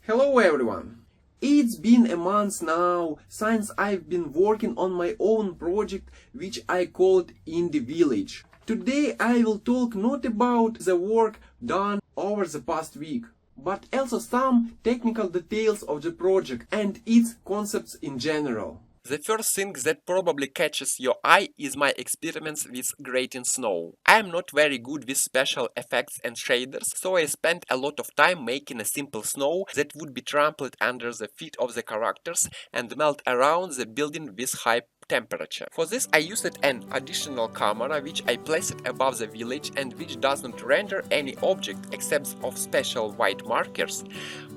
Hello everyone! It's been a month now since I've been working on my own project which I called Indie Village. Today I will talk not about the work done over the past week, but also some technical details of the project and its concepts in general. The first thing that probably catches your eye is my experiments with grating snow. I am not very good with special effects and shaders, so I spent a lot of time making a simple snow that would be trampled under the feet of the characters and melt around the building with high temperature. For this I used an additional camera which I placed above the village and which does not render any object except of special white markers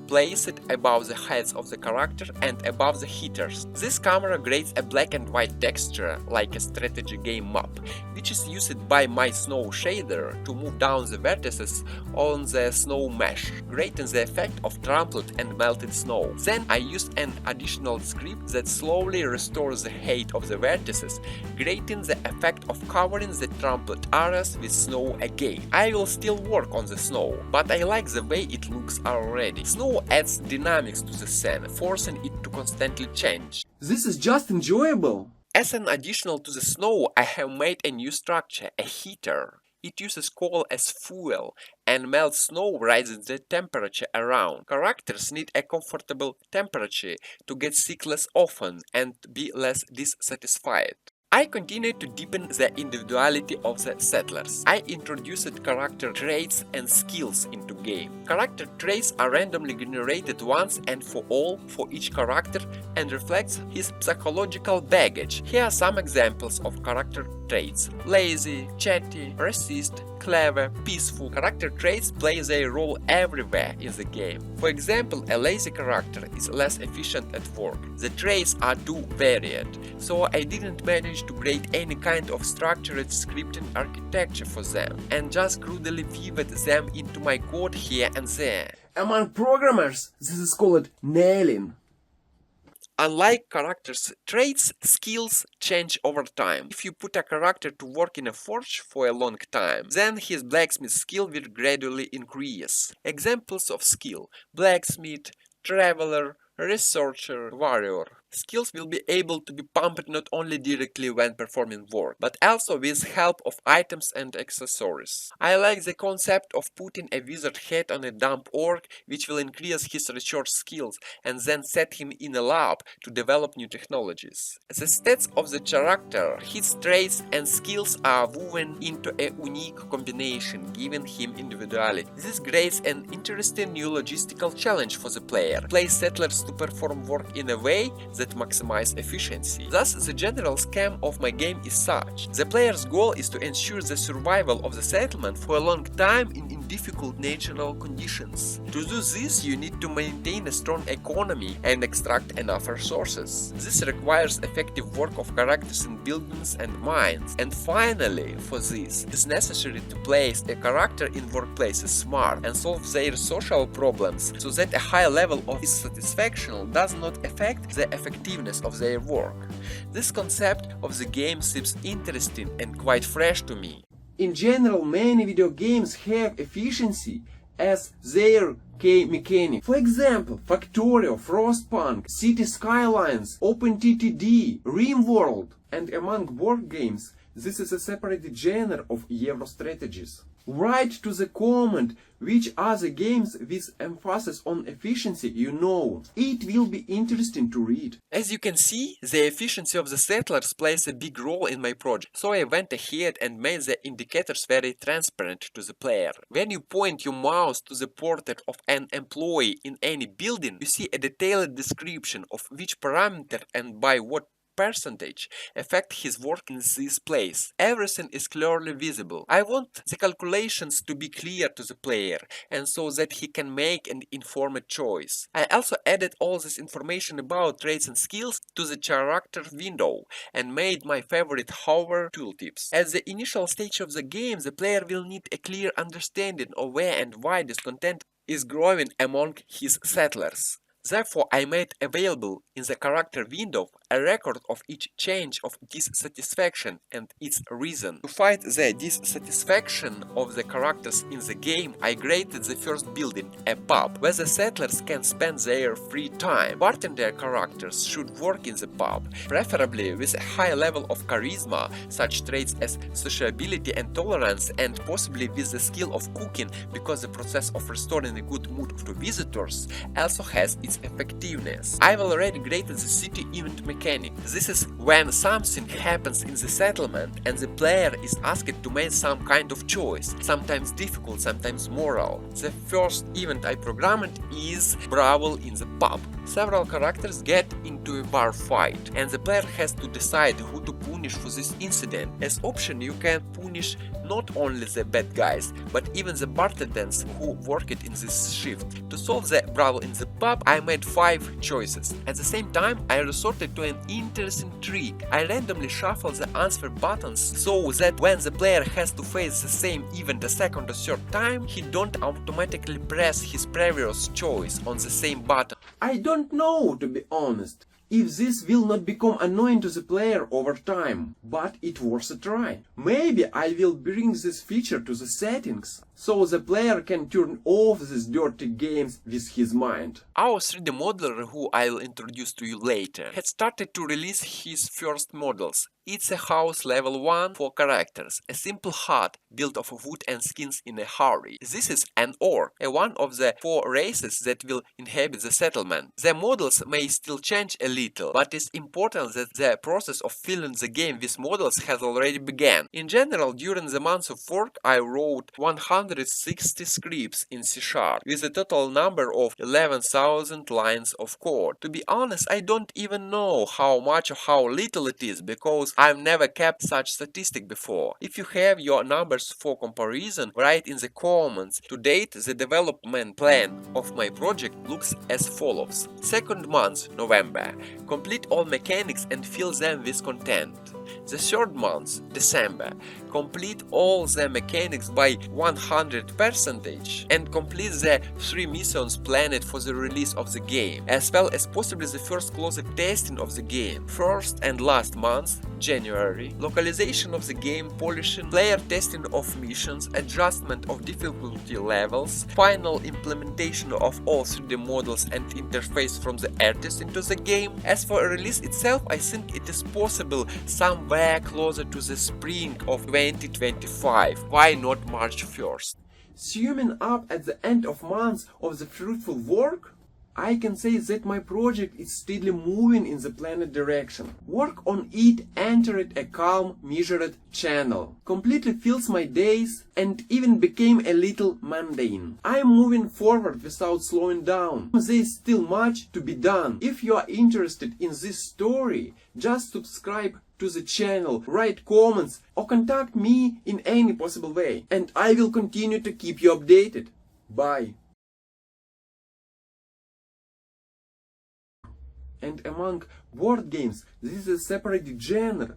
placed above the heads of the character and above the heaters. This camera creates a black and white texture like a strategy game map, which is used by my snow shader to move down the vertices on the snow mesh, creating the effect of trampled and melted snow. Then I used an additional script that slowly restores the height of the vertices, creating the effect of covering the trampled areas with snow again. I will still work on the snow, but I like the way it looks already. Snow adds dynamics to the scene, forcing it to constantly change. This is just enjoyable! As an additional to the snow, I have made a new structure, a heater. It uses coal as fuel and melts snow, rising the temperature around. Characters need a comfortable temperature to get sick less often and be less dissatisfied. I continued to deepen the individuality of the settlers. I introduced character traits and skills into game. Character traits are randomly generated once and for all for each character and reflects his psychological baggage. Here are some examples of character traits: lazy, chatty, racist, clever, peaceful. Character traits play their role everywhere in the game. For example, a lazy character is less efficient at work. The traits are too varied, so I didn't manage to create any kind of structured scripting architecture for them, and just crudely weaved them into my code here and there. Among programmers, this is called nailing. Unlike characters' traits, skills change over time. If you put a character to work in a forge for a long time, then his blacksmith skill will gradually increase. Examples of skill: blacksmith, traveler, researcher, warrior. Skills will be able to be pumped not only directly when performing work, but also with help of items and accessories. I like the concept of putting a wizard head on a dumb orc, which will increase his research skills and then set him in a lab to develop new technologies. The stats of the character, his traits and skills are woven into a unique combination, giving him individuality. This creates an interesting new logistical challenge for the player. Play settlers to perform work in a way that maximize efficiency. Thus, the general scheme of my game is such: the player's goal is to ensure the survival of the settlement for a long time in difficult natural conditions. To do this, you need to maintain a strong economy and extract enough resources. This requires effective work of characters in buildings and mines. And finally, for this, it is necessary to place a character in workplaces smart and solve their social problems so that a high level of dissatisfaction does not affect the effectiveness of their work. This concept of the game seems interesting and quite fresh to me. In general, many video games have efficiency as their key mechanic. For example, Factorio, FrostPunk, City Skylines, OpenTTD, RimWorld, and among board games, this is a separate genre of Euro strategies. Write to the comment which are the games with emphasis on efficiency you know. It will be interesting to read. As you can see, the efficiency of the settlers plays a big role in my project, so I went ahead and made the indicators very transparent to the player. When you point your mouse to the portrait of an employee in any building, you see a detailed description of which parameter and by what percentage affect his work in this place. Everything is clearly visible. I want the calculations to be clear to the player and so that he can make an informed choice. I also added all this information about traits and skills to the character window and made my favorite hover tooltips. At the initial stage of the game, the player will need a clear understanding of where and why this content is growing among his settlers. Therefore, I made available in the character window a record of each change of dissatisfaction and its reason. To fight the dissatisfaction of the characters in the game, I created the first building, a pub, where the settlers can spend their free time. Bartender characters should work in the pub, preferably with a high level of charisma, such traits as sociability and tolerance, and possibly with the skill of cooking, because the process of restoring a good mood to visitors also has its effectiveness. I've already created the city event mechanic. This is when something happens in the settlement and the player is asked to make some kind of choice, sometimes difficult, sometimes moral. The first event I programmed is brawl in the pub. Several characters get into a bar fight, and the player has to decide who to punish for this incident. As option, you can punish not only the bad guys, but even the bartenders who worked in this shift. To solve the brawl in the pub, I made 5 choices. At the same time, I resorted to an interesting trick. I randomly shuffle the answer buttons so that when the player has to face the same event a second or third time, he don't automatically press his previous choice on the same button. I don't know, to be honest, if this will not become annoying to the player over time, but it was a try. Maybe I will bring this feature to the settings, so the player can turn off these dirty games with his mind. Our 3D modeler, who I'll introduce to you later, had started to release his first models. It's a house level 1 for characters, a simple hut built of wood and skins in a hurry. This is an orc, one of the 4 races that will inhabit the settlement. The models may still change a little, but it's important that the process of filling the game with models has already begun. In general, during the month of work, I wrote 160 scripts in C# with a total number of 11,000 lines of code. To be honest, I don't even know how much or how little it is, because I've never kept such statistic before. If you have your numbers for comparison, write in the comments. To date, the development plan of my project looks as follows. Second month, November. Complete all mechanics and fill them with content. The third month, December. Complete all the mechanics by 100% and complete the 3 missions planned for the release of the game, as well as possibly the first closer testing of the game. First and last month, January. Localization of the game, polishing, player testing of missions, adjustment of difficulty levels, final implementation of all 3D models and interface from the artist into the game. As for a release itself, I think it is possible somewhere closer to the spring of 2025. Why not March 1st? Summing up at the end of months of the fruitful work, I can say that my project is steadily moving in the planned direction. Work on it entered a calm, measured channel, completely fills my days and even became a little mundane. I am moving forward without slowing down. There is still much to be done. If you are interested in this story, just subscribe to the channel, write comments or contact me in any possible way, and I will continue to keep you updated. Bye. And among board games, this is a separate genre.